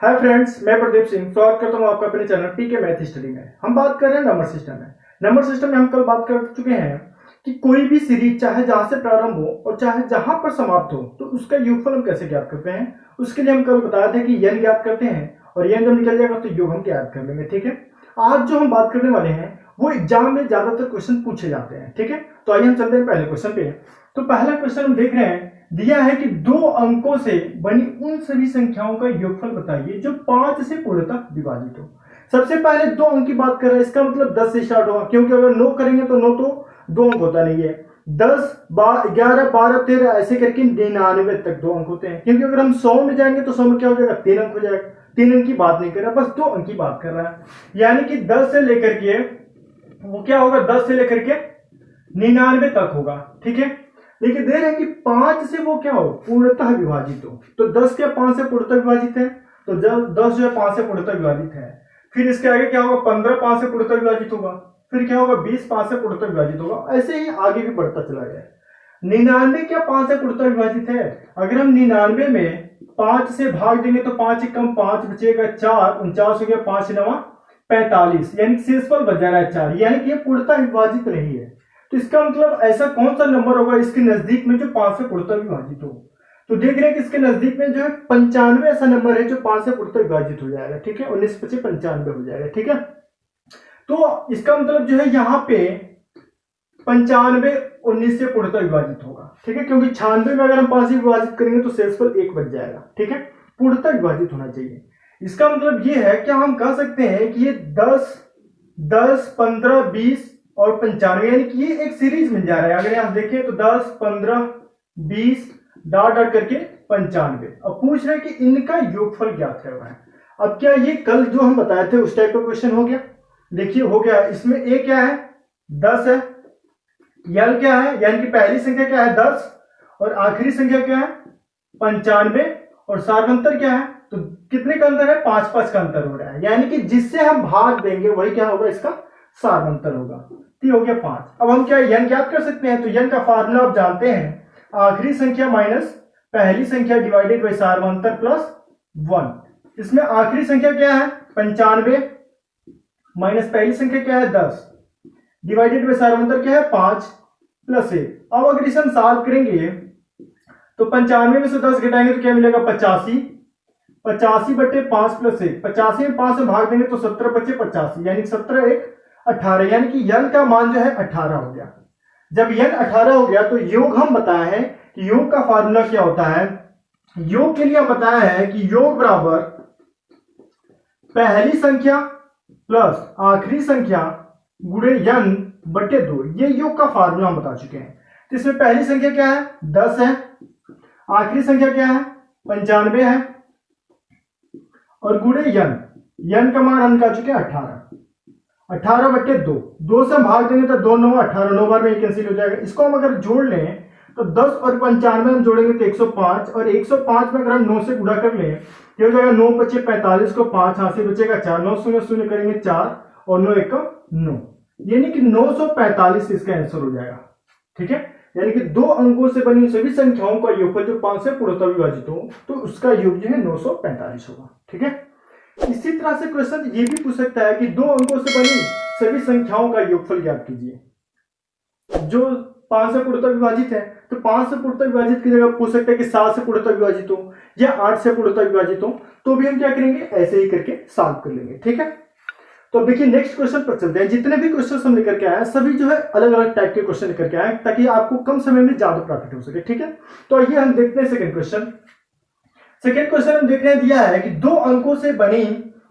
Hi friends, मैं प्रदीप सिंह स्वागत करता हूं आपका अपने चैनल पीके मैथ स्टडी में। हम बात कर रहे हैं नंबर सिस्टम में। नंबर सिस्टम में हम कल बात कर चुके हैं कि कोई भी सीरीज चाहे जहां से प्रारंभ हो और चाहे जहां पर समाप्त हो तो उसका योगफल हम कैसे ज्ञात करते हैं। उसके लिए हम कल बताया था कि n ज्ञात करते हैं और n जब निकल जाएगा तो योग हम ज्ञात कर लेंगे। ठीक है, आज जो हम बात करने वाले हैं वो एग्जाम में ज्यादातर क्वेश्चन पूछे जाते हैं। ठीक है, तो आइए हम चलते हैं पहले क्वेश्चन पे। तो पहला क्वेश्चन हम देख रहे हैं, दिया है कि दो अंकों से बनी उन सभी संख्याओं का योगफल बताइए जो 5 से पूर्णतः विभाजित हो। सबसे पहले दो अंक की बात कर रहे हैं, इसका मतलब 10 से स्टार्ट होगा, क्योंकि अगर 9 करेंगे तो 9 तो दो अंक होता नहीं है। 10, 11, 12, 13 ऐसे करके 99 तक दो अंक होते हैं, क्योंकि अगर हम 100 में जाएंगे तो 100 में क्या हो जाएगा, 3 अंक हो जाएगा। 3 अंक की बात नहीं कर रहा, बस 2 अंक की बात कर रहा है। यानी कि 10 से लेकर के वो क्या होगा, 10 से लेकर के 99 तक होगा। ठीक है, लेकिन दे रहे हैं कि 5 से वो क्या हो, पूर्णतः विभाजित हो। तो 10 क्या 5 से पूर्णतः विभाजित है, तो जब 10 जो है 5 से पूर्णतः विभाजित है। फिर इसके आगे क्या होगा, 15 5 से पूर्णतः विभाजित होगा। फिर क्या होगा, 20 5 से पूर्णतः विभाजित होगा। ऐसे ही आगे भी बढ़ता चला गया। 99 क्या 5 से पूर्णतः विभाजित है। अगर हम 99 में 5 से भाग देंगे तो 5 से कम 5 बचेगा 4, 49 हो गया, 5 9 45, यानी शेषफल बच जा रहा है 4, यानी कि ये पूर्णतः विभाजित नहीं है। तो इसका मतलब ऐसा कौन सा नंबर होगा इसके नजदीक में जो 5 से पूर्णतः विभाजित हो। तो देख रहे हैं कि इसके नजदीक में जो है 95 ऐसा नंबर है जो 5 से पूर्णतः विभाजित हो जाएगा। ठीक है, 19 25 95 हो जाएगा। ठीक है, तो इसका मतलब जो है यहाँ पे 95 19 से पूर्णतः विभाजित होगा। ठीक है, क्योंकि 96 में अगर हम 5 से विभाजित करेंगे तो शेषफल 1 बच जाएगा। ठीक है, पूर्णतः विभाजित होना चाहिए। इसका मतलब ये है, क्या हम कह सकते हैं कि ये 10 10 15 20 और 95, यानी कि ये एक सीरीज मिल जा रहा है। अगर यहां देखें तो 10 15 20 डॉट डॉट करके 95। अब पूछ रहे हैं कि इनका योगफल ज्ञात करना है। अब क्या ये कल जो हम बताए थे उस टाइप का क्वेश्चन हो गया? देखिए हो गया। इसमें ए क्या है, 10 है। यल क्या है, यानी कि पहली संख्या क्या है 10 और आखिरी संख्या क्या है 95, और सार्वंतर क्या है, तो कितने का अंतर है, 5 5 का अंतर हो रहा है। यानी कि जिससे हम भाग देंगे वही क्या होगा, इसका सार्वंतर होगा। तो हो गया 5। अब हम क्या n ज्ञात कर सकते हैं, तो n का फार्मूला आप जानते हैं, आखिरी संख्या माइनस पहली संख्या डिवाइडेड बाई सार्वंतर प्लस 1। इसमें आखिरी संख्या क्या है 95 माइनस पहली संख्या क्या है 10 डिवाइडेड बाई सार्वंतर क्या है 5 प्लस 1। अब अगर इसे हम सॉल्व करेंगे तो 95 में से 10 घटाएंगे तो क्या मिलेगा 85, 85 बटे 5 प्लस 1। 85 में 5 से भाग देंगे तो 17 बचे 85, यानी 17 1 18, यानी कि n का मान जो है 18 हो गया। जब n 18 हो गया तो योग हम बताया है कि योग का फार्मूला क्या होता है। योग के लिए हम बताया है कि योग बराबर पहली संख्या प्लस आखिरी संख्या गुणे n बटे 2। ये योग का फार्मूला हम बता चुके हैं। तो इसमें पहली संख्या क्या है 10 है, आखिरी संख्या क्या है 95 है, और गुणे n का मान हम निकाल चुके हैं 18। 18 बटे 2 से भाग देंगे तो 2 9 18, 9 बार में कैंसिल हो जाएगा। इसको हम अगर जोड़ लें तो 10 और 95 हम जोड़ेंगे तो 105, और 105 में अगर हम 9 से गुणा कर लें तो हो जाएगा 9 25 45 को 5 हाथ से बचेगा 4, 9 0 0 करेंगे 4 और 9 1 9, यानी कि 945 इसका आंसर हो जाएगा। ठीक है, यानी कि दो अंकों से बनी सभी संख्याओं का योगफल जो 5 से पूर्णतः विभाजित हो तो उसका योग जो है 945 होगा। ठीक है, इसी तरह से क्वेश्चन ये भी पूछ सकता है कि दो अंकों से बनी सभी संख्याओं का योगफल ज्ञात कीजिए जो 5 से पूर्णतः विभाजित है। तो 5 से पूर्णतः विभाजित की जगह पूछ सकते हैं कि 7 से पूर्णतः विभाजित हो या 8 से पूर्णतः विभाजित हो, तो भी हम क्या करेंगे, ऐसे ही करके सॉल्व कर लेंगे। ठीक है, तो देखिए नेक्स्ट क्वेश्चन पर चलते हैं। जितने भी क्वेश्चन हम लेकर के आए सभी जो है अलग अलग टाइप के क्वेश्चन लेकर के आए ताकि आपको कम समय में ज्यादा प्रॉफिट हो सके। ठीक है, तो आइए हम देखते हैं सेकंड क्वेश्चन। सेकेंड क्वेश्चन हम देख रहे हैं, दिया है कि दो अंकों से बनी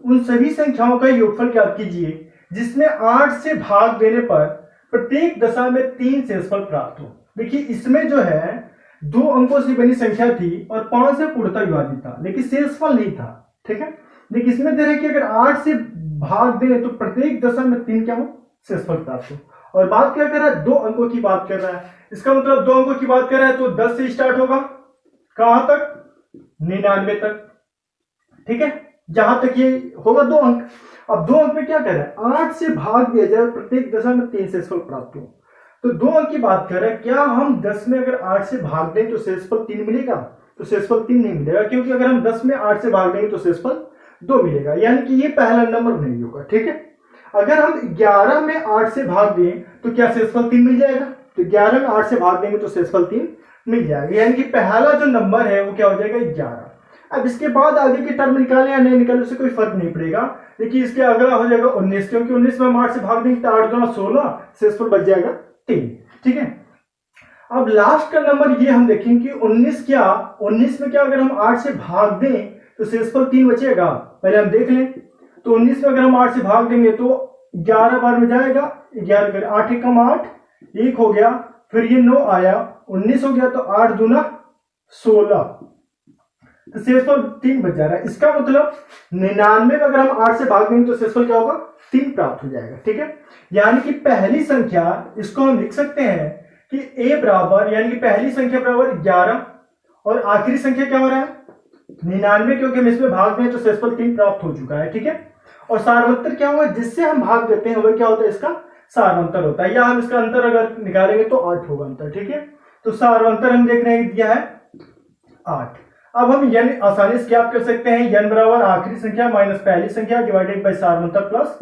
उन सभी संख्याओं का योगफल ज्ञात कीजिए जिसमें 8 से भाग देने पर प्रत्येक दशा में 3 शेषफल प्राप्त हो। देखिए इसमें जो है दो अंकों से बनी संख्या थी और 5 से पूर्णतः विभाजित था, लेकिन शेषफल नहीं था। ठीक है, लेकिन इसमें दे रहे कि अगर 8 से भाग दे तो प्रत्येक दशा में 3 क्या हो, शेषफल प्राप्त हो। और बात क्या कर रहा है, दो अंकों की बात कर रहा है। इसका मतलब दो अंकों की बात कर रहा है तो 10 से स्टार्ट होगा, कहां तक, 99 तक। ठीक है, जहां तक ये होगा दो अंक। अब दो अंक में क्या कर रहा है, 8 से भाग दिया जाए प्रत्येक दशा में 3 शेषफल प्राप्त हो। तो दो अंक की बात कर रहे हैं, क्या हम 10 में अगर 8 से भाग दें तो शेषफल 3 मिलेगा, तो शेषफल 3 नहीं मिलेगा, क्योंकि अगर हम 10 में 8 से भाग देंगे तो शेषफल 2 मिलेगा, यानी कि ये पहला नंबर नहीं होगा। ठीक है, अगर हम 11 में 8 से भाग दें तो क्या शेषफल 3 मिल जाएगा, तो 11 में 8 से भाग देंगे तो शेषफल 3 मिल जाएगा, यानी कि पहला जो नंबर है वो क्या हो जाएगा 11। अब इसके बाद आगे के टर्म निकाले या नहीं निकाले उससे कोई फर्क नहीं पड़ेगा, देखिए इसके अगला हो जाएगा 19, क्योंकि 19 में हम 8 से भाग देंगे तो 8 गुना 16, शेषफल बच जाएगा 3। ठीक है, अब लास्ट का नंबर ये हम देखेंगे कि 19 में क्या अगर हम 8 से भाग दें तो शेषफल 3 बचेगा, पहले हम देख लें। तो 19 में अगर हम 8 से भाग देंगे तो 11 बार में जाएगा, 11 कर 8 एकम 8, 1 हो गया, फिर ये 9 आया, 19 हो गया, तो 8 दूना 16, तो शेषफल 3 बच जा रहा है। इसका मतलब 99 में अगर हम 8 से भाग देंगे तो शेषफल क्या होगा 3 प्राप्त हो जाएगा। ठीक है, यानी कि पहली संख्या इसको हम लिख सकते हैं कि a बराबर, यानी कि पहली संख्या बराबर 11 और आखिरी संख्या क्या हो रहा है 99, क्योंकि हम इसमें भाग दें तो शेषफल 3 प्राप्त हो चुका है। ठीक है, और सारवंतर क्या होगा, जिससे हम भाग देते हैं वह क्या होता है इसका सारवंतर होता है, या हम इसका अंतर अगर निकालेंगे तो 8 होगा अंतर। ठीक है, तो सारवंतर हम देख रहे हैं दिया है 8। अब हम n आसानी से क्या कर सकते हैं, n बराबर आखिरी संख्या माइनस पहली संख्या डिवाइडेड बाय सारवंतर प्लस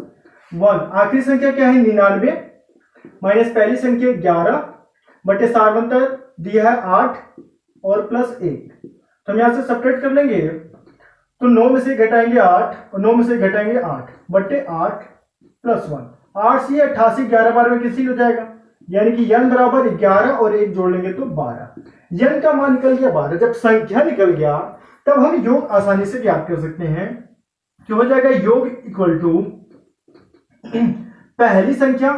1। आखिरी संख्या क्या है 99 माइनस पहली संख्या 11 बटे सारवंतर दिया है 8 और प्लस 1, तो हम यहां से सब्ट्रैक्ट कर लेंगे तो 9 में से घटाएंगे 8 और 9 में से घटाएंगे 8 बटे 8 प्लस 1, 8 से 88, 11 बार में कैंसिल हो जाएगा, यानी कि n बराबर 11 और 1 जोड़ लेंगे तो 12। n का मान निकल गया 12। जब संख्या निकल गया तब हम योग आसानी से ज्ञात कर सकते हैं कि हो जाएगा योग इक्वल टू पहली संख्या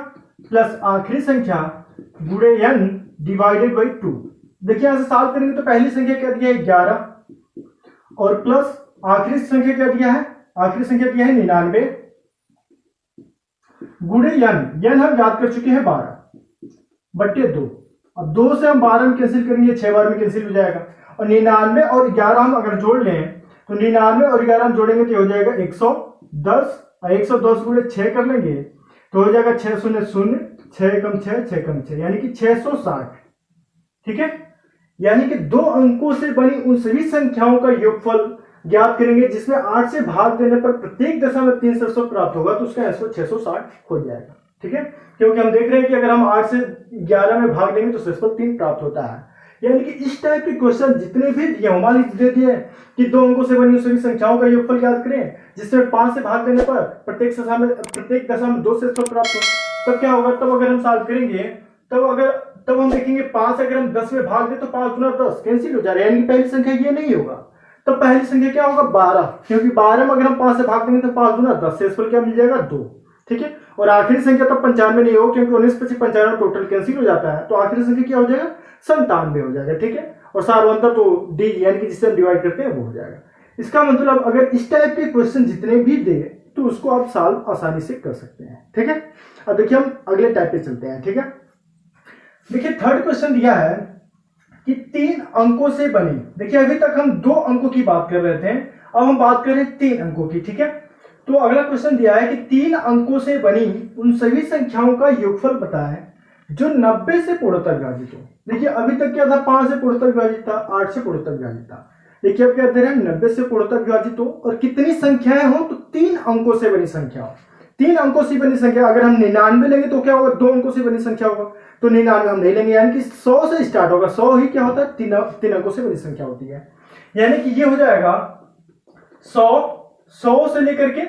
प्लस आखिरी संख्या गुणे n डिवाइडेड बाई 2। देखिए यहां से सॉल्व करेंगे तो पहली संख्या क्या दिया है 11 और प्लस आखिरी संख्या क्या दिया है, आखिरी संख्या दिया है 99 गुणे n हम याद कर चुके हैं 12 बट्टे 2। अब 2 से हम 12 में कैंसिल करेंगे, 6 बार में कैंसिल हो जाएगा, और 99 और 11 हम अगर जोड़ लें तो 99 और 11 हम जोड़ेंगे तो हो जाएगा 110, और 110 गुणे 6 कर लेंगे तो हो जाएगा 6 शून्य 0, 6 कम 6, 6 कम 6, यानी कि 660। ठीक है, यानी कि 2 अंकों से बनी उन सभी संख्याओं का योगफल ज्ञात करेंगे जिसमें 8 से भाग देने पर प्रत्येक दशा में 3 शेषफल प्राप्त होगा, तो उसका आंसर 660 हो जाएगा। ठीक है, क्योंकि हम देख रहे हैं कि अगर हम 8 से 11 में भाग देंगे तो शेषफल 3 प्राप्त होता है। यानी कि इस टाइप के क्वेश्चन जितने भी दिए हमारे दे दिए कि 2 अंकों से बनी सभी संख्याओं का योगफल ज्ञात करें जिसमें 5 से भाग देने पर प्रत्येक दशा में 2 शेषफल प्राप्त हो, तब क्या होगा, तब अगर हम सॉल्व करेंगे तब हम देखेंगे 5 अगर हम 10 में भाग दें तो 5 गुना 10 कैंसिल हो जा रहा है, यानी कि पहली संख्या ये नहीं होगा, तो पहली संख्या क्या होगा 12, क्योंकि 12 में अगर हम 5 से भाग देंगे तो 5 गुना 10, शेषफल क्या मिल जाएगा 2। ठीक है, और आखिरी संख्या तब 95 नहीं होगा क्योंकि 19 25 95 टोटल कैंसिल हो जाता है, तो आखिरी संख्या क्या हो जाएगा 97 हो जाएगा। ठीक है, और सारवंतर तो डी यानी कि जिससे हम डिवाइड करते हैं वो हो जाएगा। इसका मतलब अगर इस टाइप के क्वेश्चन जितने भी दे तो उसको आप सॉल्व आसानी से कर सकते हैं। ठीक है, अब देखिए हम अगले टाइप पे चलते हैं। ठीक है, देखिए थर्ड क्वेश्चन दिया है कि 3 अंकों से बनी, देखिए अभी तक हम 2 अंकों की बात कर रहे थे, अब हम बात कर रहे हैं 3 अंकों की। ठीक है, तो अगला क्वेश्चन दिया है कि 3 अंकों से बनी उन सभी संख्याओं का योगफल बताएं जो 90 से पूर्ण तक विभाजित हो। देखिए अभी तक क्या था, 5 से पूर्ण तक विभाजित था, 8 से पूर्ण तक विभाजित था। देखिए अब क्या दे रहे हैं 90 से पूर्ण तक विभाजित हो और कितनी संख्याएं हो, तो 3 अंकों से बनी संख्या हो। 3 अंकों से बनी संख्या, अगर हम 99 लेंगे तो क्या होगा 2 अंकों से बनी संख्या होगा, तो 99 हम नहीं लेंगे, यानी कि 100 से स्टार्ट होगा। 100 ही क्या होता है 3 अंकों से बनी संख्या होती है, यानी कि ये हो जाएगा 100 से लेकर के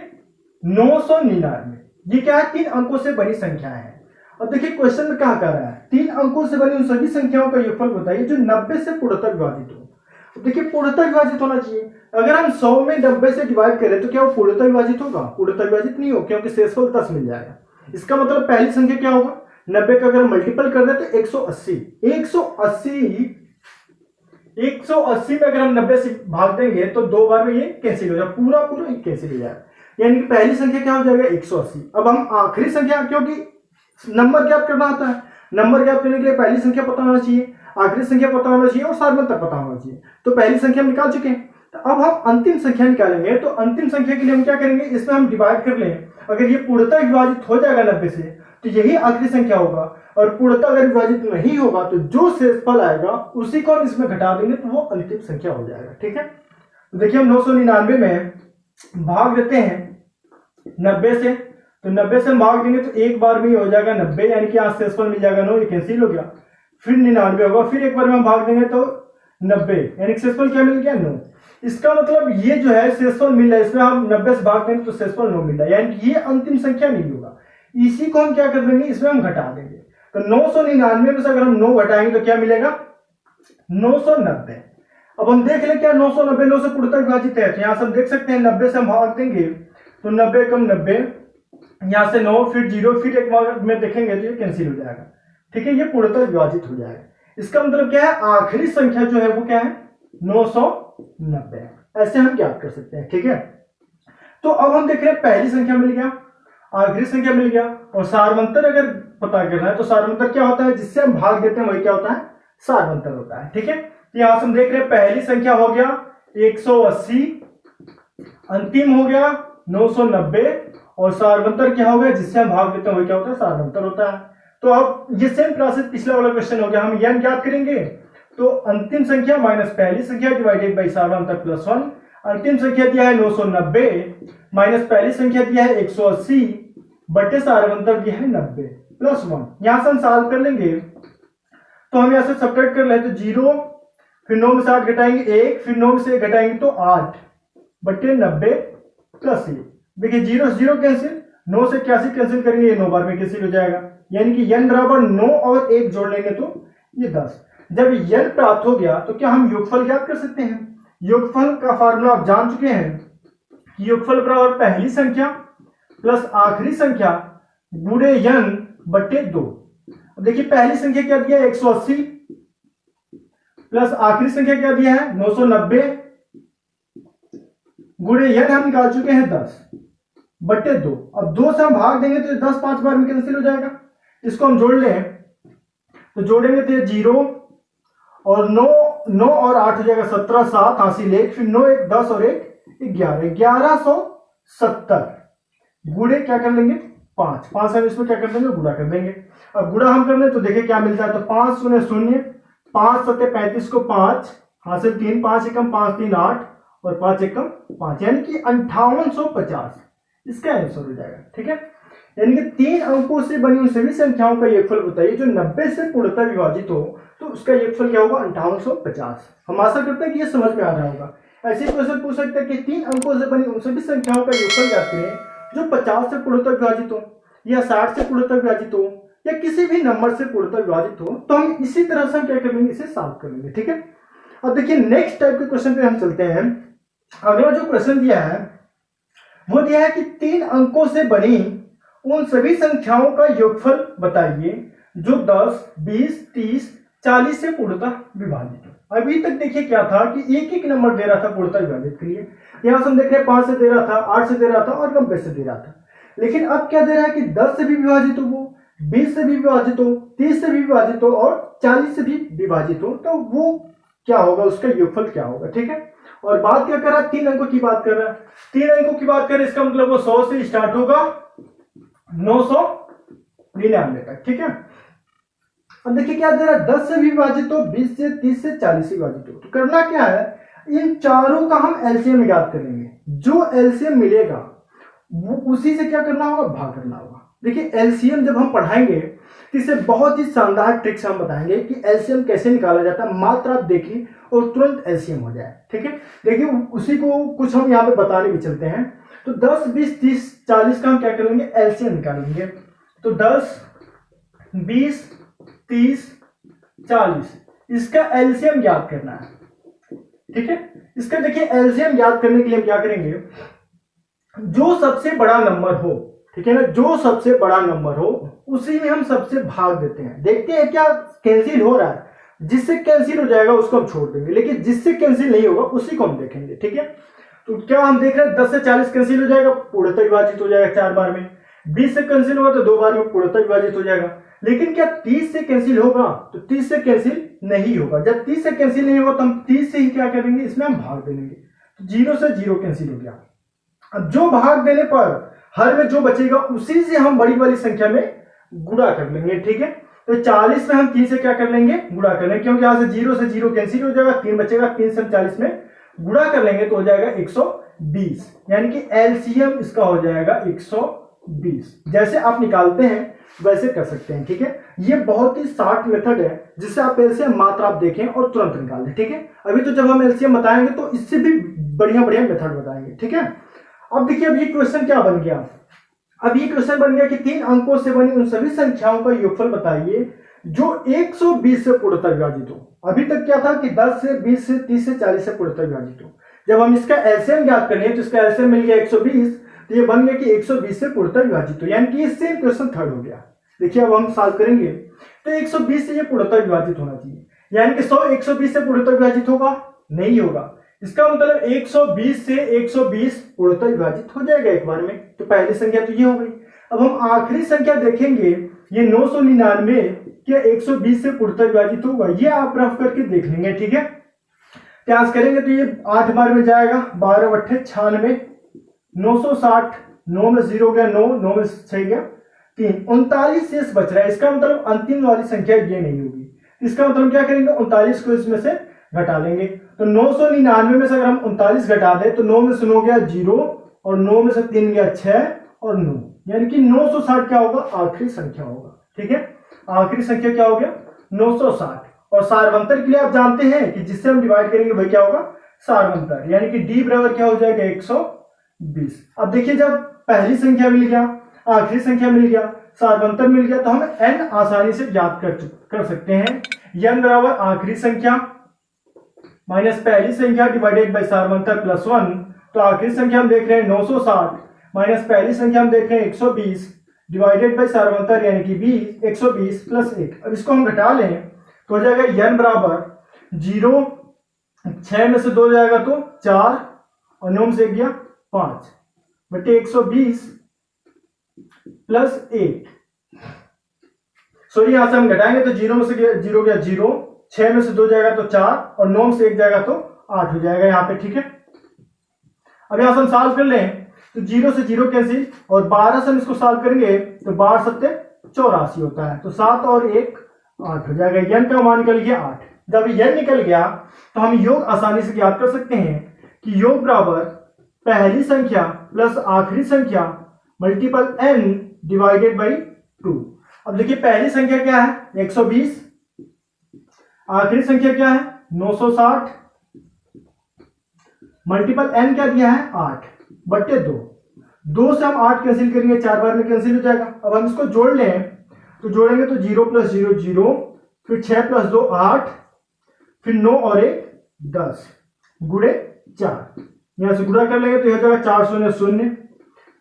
999, ये क्या है 3 अंकों से बनी संख्या है। अब देखिए क्वेश्चन में क्या कर रहा है, 3 अंकों से बनी उन सभी संख्याओं का योगफल बताइए जो 90 से पूर्णतः विभाजित हो। देखिए पूर्णतः विभाजित होना चाहिए, अगर हम 100 में 90 से डिवाइड करें तो क्या वो पूर्णतः विभाजित होगा, पूर्णतः विभाजित नहीं हो, क्योंकि शेषफल 10 मिल जाएगा। इसका मतलब पहली संख्या क्या होगा 90 का अगर मल्टीपल कर दे तो 180 में अगर हम 90 से भाग देंगे तो 2 बार में ये कैंसिल हो जाएगा, पूरा ये कैंसिल हो जाएगा, यानी कि पहली संख्या क्या हो जाएगा 180। अब हम आखिरी संख्या, क्योंकि नंबर ज्ञात करना होता है, नंबर ज्ञात करने के लिए पहली संख्या पता होना चाहिए, आखिरी संख्या पता होना चाहिए और सारवंतर पता होना चाहिए। तो पहली संख्या हम निकाल चुके हैं, तो अब हम अंतिम संख्या निकालेंगे। तो अंतिम संख्या के लिए हम क्या करेंगे, इसमें हम डिवाइड कर लें, अगर ये पूर्णतः विभाजित हो जाएगा 90 से तो यही आखिरी संख्या होगा, और पूर्णतः अगर विभाजित नहीं होगा तो जो शेषफल आएगा उसी को हम इसमें घटा देंगे तो वो अंतिम संख्या हो जाएगा। ठीक है, तो देखिए हम 999 में भाग देते हैं 90 से, तो 90 से हम भाग देंगे तो एक बार में ही हो जाएगा 90, यानी कि यहाँ शेषफल मिल जाएगा 9, ये कैंसिल हो गया। फिर 99 होगा, फिर एक बार में हम भाग देंगे तो 90, यानी कि शेषफल क्या मिल गया 9। इसका मतलब ये जो है शेषफल मिल रहा है, इसमें हम 90 से भाग देंगे तो शेषफल 9 मिल रहा है, यानी कि ये अंतिम संख्या नहीं होगा। इसी को हम क्या कर देंगे, इसमें हम घटा देंगे। तो 999 में से अगर हम 9 घटाएंगे तो क्या मिलेगा 990। अब हम देख लें क्या 990 9 से पूर्णतः विभाजित है, तो यहाँ से हम देख सकते हैं 90 से हम भाग देंगे तो 90 कम 90, यहाँ से 9 फिर 0, फिर एक बार में देखेंगे तो ये कैंसिल हो जाएगा। ठीक है, ये पूर्णतः विभाजित हो जाएगा। इसका मतलब क्या है, आखिरी संख्या जो है वो क्या है 990। ऐसे हम ज्ञात कर सकते हैं। ठीक है, तो अब हम देख रहे हैं पहली संख्या मिल गया, आखिरी संख्या मिल गया, और सारवंतर अगर पता करना है तो सारवंतर क्या होता है, जिससे हम भाग देते हैं वही क्या होता है, सारवंतर होता है। ठीक है, तो यहां से हम देख रहे हैं पहली संख्या हो गया 180, अंतिम हो गया 990, और सारवंतर क्या हो गया, जिससे हम भाग देते हैं वही क्या होता है, सारवंतर होता है। तो अब ये सेम प्रोसेस पिछला वाला क्वेश्चन हो गया, हम यह ज्ञात करेंगे तो अंतिम संख्या माइनस पहली संख्या डिवाइडेड बाई सारवंतर प्लस 1। अंतिम संख्या दिया है 990 माइनस पहली संख्या दिया है 180 बटे सारवंतर दिया है 90 प्लस 1। यहां से हम सॉल्व कर लेंगे तो हम यहां से सब्ट्रैक्ट कर ले तो 0, फिर 9 में से 8 घटाएंगे 1, फिर 9 में से 1 घटाएंगे तो 8 बटे 90 प्लस 1। देखिए 0 से 0 कैंसिल, 9 से 81 कैंसिल करेंगे, ये 9 बार में कैंसिल हो जाएगा, यानी कि n बराबर 9 और 1 जोड़ लेंगे तो ये 10। जब n प्राप्त हो गया तो क्या हम योगफल ज्ञात कर सकते हैं। योगफल का फार्मूला आप जान चुके हैं कि योगफल बराबर पहली संख्या प्लस आखिरी संख्या गुणे n बटे 2। देखिए पहली संख्या क्या दिया है 180 प्लस आखिरी संख्या क्या दिया है 990 गुणे n हम निकाल चुके हैं 10 बटे 2। अब 2 से हम भाग देंगे तो 10 5 बार में कैंसिल हो जाएगा। इसको हम जोड़ लें तो जोड़ेंगे तो ये 0 और 9 और 8 हो जाएगा 17, 7 हासिल 1, फिर 9 1 10 और 1 11, 1170 गुणे क्या कर लेंगे 5 हम इसमें क्या कर देंगे गुणा कर देंगे। अब गुणा हम कर लें तो देखिए क्या मिलता है, तो 5 शून्य शून्य, 5 सत्ते 35 को 5 हासिल 3, 5 एकम 5 3 8 और 5 एकम 5, यानी कि 5850 इसका आंसर हो जाएगा। ठीक है, यानी कि 3 अंकों से बनी उन सभी संख्याओं का योगफल बताइए जो 90 से पूर्णतः विभाजित हो, तो उसका योगफल क्या होगा 5850। हम आशा करते हैं कि ये समझ में आ रहा होगा। ऐसे क्वेश्चन पूछ सकते हैं कि 3 अंकों से बनी उन सभी संख्याओं का योगफल ज्ञात करें जो 50 से पूर्णतः विभाजित हो या 60 से पूर्णतः विभाजित हो या किसी भी नंबर से पूर्णतः विभाजित हो। तो हम इसी तरह से हम क्या कर लेंगे, इसे सॉल्व कर लेंगे। ठीक है, अब देखिए नेक्स्ट टाइप के क्वेश्चन पे हम चलते हैं। अगला जो क्वेश्चन दिया है वो दिया है कि 3 अंकों से बनी उन सभी संख्याओं का योगफल बताइए जो 10, 20, 30, 40 से पूर्णतः विभाजित हो। अभी तक देखिए क्या था कि एक एक नंबर दे रहा था पूर्णतः विभाजित के लिए। यहां से हम देख रहे हैं 5 से दे रहा था, 8 से दे रहा था और 90 से दे रहा था। लेकिन अब क्या दे रहा है कि 10 से भी विभाजित हो, वो 20 से भी विभाजित हो, 30 से भी विभाजित हो और 40 से भी विभाजित हो, तो वो क्या होगा, उसका योगफल क्या होगा। ठीक है, और बात क्या कर रहा है 3 अंकों की बात कर रहा है। 3 अंकों की बात करें इसका मतलब वो 100 से स्टार्ट होगा 999 तक। ठीक है, अब देखिए क्या दे रहा है 10 से भी विभाजित हो, 20 से, 30 से, 40 से विभाजित हो। तो करना क्या है, इन चारों का हम एलसीएम ज्ञात करेंगे। जो एलसीएम मिलेगा वो उसी से क्या करना होगा, भाग करना होगा। देखिए एलसीएम जब हम पढ़ाएंगे तो इसे बहुत ही शानदार ट्रिक्स हम बताएंगे कि एलसीएम कैसे निकाला जाता है। मात्र आप देखिए और तुरंत एलसीएम हो जाए। ठीक है, देखिए उसी को कुछ हम यहाँ पे बताने भी चलते हैं। तो 10, 20, 30, 40 का हम क्या करेंगे, एलसीएम निकालेंगे। तो 10, 20, 30, 40 इसका एलसीएम ज्ञात करना है। ठीक है, इसका देखिए एलसीएम ज्ञात करने के लिए हम क्या करेंगे, जो सबसे बड़ा नंबर हो, ठीक है ना, जो सबसे बड़ा नंबर हो उसी में हम सबसे भाग देते हैं। देखते हैं क्या कैंसिल हो रहा है, जिससे कैंसिल हो जाएगा उसको हम छोड़ देंगे, लेकिन जिससे कैंसिल नहीं होगा उसी को हम देखेंगे। ठीक है, तो क्या हम देख रहे हैं 10 से 40 कैंसिल हो जाएगा, पूर्णतः विभाजित हो जाएगा 4 बार में। 20 से कैंसिल होगा तो 2 बार में पूर्णतः विभाजित हो जाएगा। लेकिन क्या 30 से कैंसिल होगा, तो 30 से कैंसिल नहीं होगा। जब 30 से कैंसिल नहीं होगा तो हम 30 से ही क्या करेंगे, इसमें हम भाग दे देंगे। तो 0 से 0 कैंसिल हो गया। अब जो भाग देने पर हर में जो बचेगा उसी से हम बड़ी वाली संख्या में गुणा कर लेंगे। ठीक है, तो 40 में हम 3 से क्या कर लेंगे, गुणा कर लेंगे, क्योंकि यहां से 0 से 0 कैंसिल हो जाएगा, 3 बचेगा, 3 से हम 40 में गुणा कर लेंगे तो हो जाएगा 120, यानी कि एलसीएम इसका हो जाएगा 120। जैसे आप निकालते हैं वैसे कर सकते हैं, ठीक है। ये बहुत ही शॉर्ट मेथड है जिससे आप एलसीएम मात्रा आप देखें और तुरंत निकाल दें, ठीक है। अभी तो जब हम एलसीएम बताएंगे तो इससे भी बढ़िया बढ़िया मेथड बताएंगे, ठीक है। अब देखिए, अब ये क्वेश्चन क्या बन गया। अब ये क्वेश्चन बन गया कि 3 अंकों से बनी उन सभी संख्याओं का योगफल बताइए जो 120 से पूर्णतः विभाजित हो। अभी तक क्या था कि 10 से 20 से 30 से 40 से पूर्णतः विभाजित हो। जब हम इसका एलसीएम ज्ञात करेंगे तो इसका एलसीएम मिल गया 120, तो ये बन गया कि 120 से पूर्णतः विभाजित हो, यानी कि ये सेम क्वेश्चन थर्ड हो गया। देखिए अब हम सॉल्व करेंगे तो 120 से ये पूर्णतः विभाजित होना चाहिए, यानी कि 100 120 से पूर्णतः विभाजित होगा, नहीं होगा। इसका मतलब 120 से 120 पूर्णतः विभाजित हो जाएगा एक बार में, तो पहली संख्या तो ये हो गई। अब हम आखिरी संख्या देखेंगे, ये 999 क्या 120 से पूर्णतः विभाजित होगा, ये आप रफ करके देख लेंगे, ठीक है। त्यास करेंगे तो ये 8 बार में जाएगा, 12 8 96, 960, 9 में 0 गया 9, 9 में 6 गया 3, 39 शेष बच रहा है। इसका मतलब अंतिम वाली संख्या ये नहीं होगी। इसका मतलब क्या करेंगे, 39 को इसमें से घटा लेंगे, तो 999 में से अगर हम 39 घटा दें तो 9 में से 9 गया 0 और 9 में से 3 गया 6 और 9, यानी कि 960 क्या होगा, आखिरी संख्या होगा, ठीक है। आखिरी संख्या क्या हो गया 960। और सारवंतर के लिए आप जानते हैं कि जिससे हम डिवाइड करेंगे वही क्या होगा, सारवंतर, यानी कि डी बराबर क्या हो जाएगा 120। अब देखिए, जब पहली संख्या मिल गया, आखिरी संख्या मिल गया, सारवंतर मिल गया, तो हम n आसानी से ज्ञात कर सकते हैं। n बराबर आखिरी संख्या माइनस पहली संख्या डिवाइडेड बाय सारवंतर प्लस 1, तो आखिरी संख्या हम देख रहे हैं 960 माइनस पहली संख्या हम देख रहे हैं 120 डिवाइडेड बाय सारवंतर यानी कि 120 प्लस 1। अब इसको हम घटा लें तो हो जाएगा n बराबर 0, 6 में से 2 जाएगा तो 4 और 9 में से 1 गया 5 बटे 120 प्लस 1। सॉरी, यहां से हम घटाएंगे तो 0 में से 0 गया 0, 6 में से 2 जाएगा तो 4 और 9 में से 1 जाएगा तो 8 हो जाएगा यहाँ पे, ठीक है। अब यहां से हम सॉल्व कर लें तो 0 से 0 कैंसिल और 12 से हम इसको सॉल्व करेंगे तो 12 सत्ते 84 होता है, तो 7 और 1 8 हो जाएगा। n का मान निकल गया 8। जब n निकल गया तो हम योग आसानी से ज्ञात कर सकते हैं कि योग बराबर पहली संख्या प्लस आखिरी संख्या मल्टीपल n डिवाइडेड बाई 2। अब देखिए, पहली संख्या क्या है 120, आखिरी संख्या क्या है 960, मल्टीपल n क्या दिया है 8 बटे 2। 2 से हम 8 कैंसिल करेंगे, 4 बार में कैंसिल हो जाएगा। अब हम इसको जोड़ लें तो जोड़ेंगे तो 0 प्लस 0 0, फिर 6 प्लस 2 8, फिर 9 और 1 10 गुणे 4। यहां से गुणा कर लेंगे तो यह जाएगा 4 0 0,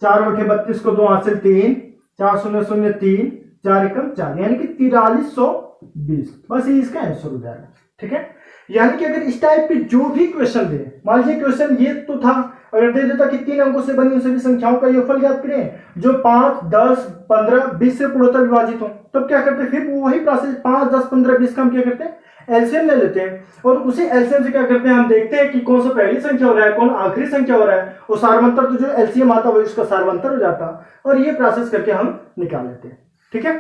4 बटे 32 को 2 हाथ से 3, 4 0 0 3, 4 एकम 4, यानी कि 4320। बस ये इसका आंसर हो जाएगा, ठीक है। यानी कि अगर इस टाइप के जो भी क्वेश्चन दे, मान लीजिए क्वेश्चन ये तो था, अगर दे देता कि 3 अंकों से बनी उन सभी संख्याओं का योगफल ज्ञात करें जो 5 10 15 20 से पूर्णतः विभाजित हो, तब क्या करते हैं, फिर वही प्रोसेस 5 10 15 20 का हम क्या करते हैं, एलसीएम ले लेते हैं और उसी एलसीएम से क्या करते हैं, हम देखते हैं कि कौन सा पहली संख्या हो रहा है, कौन आखिरी संख्या हो रहा है, और सारवंतर तो जो एलसीएम आता है वही उसका सारवंतर हो जाता, और ये प्रोसेस करके हम निकाल लेते हैं, ठीक है।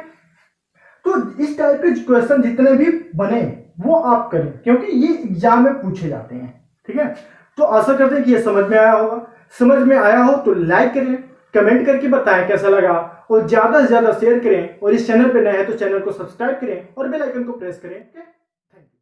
तो इस टाइप के क्वेश्चन जितने भी बने वो आप करें, क्योंकि ये एग्जाम में पूछे जाते हैं, ठीक है। तो आशा करते हैं कि ये समझ में आया होगा। समझ में आया हो तो लाइक करें, कमेंट करके बताएं कैसा लगा, और ज्यादा से ज्यादा शेयर करें, और इस चैनल पे नए हैं तो चैनल को सब्सक्राइब करें और बेल आइकन को प्रेस करें। Thank you.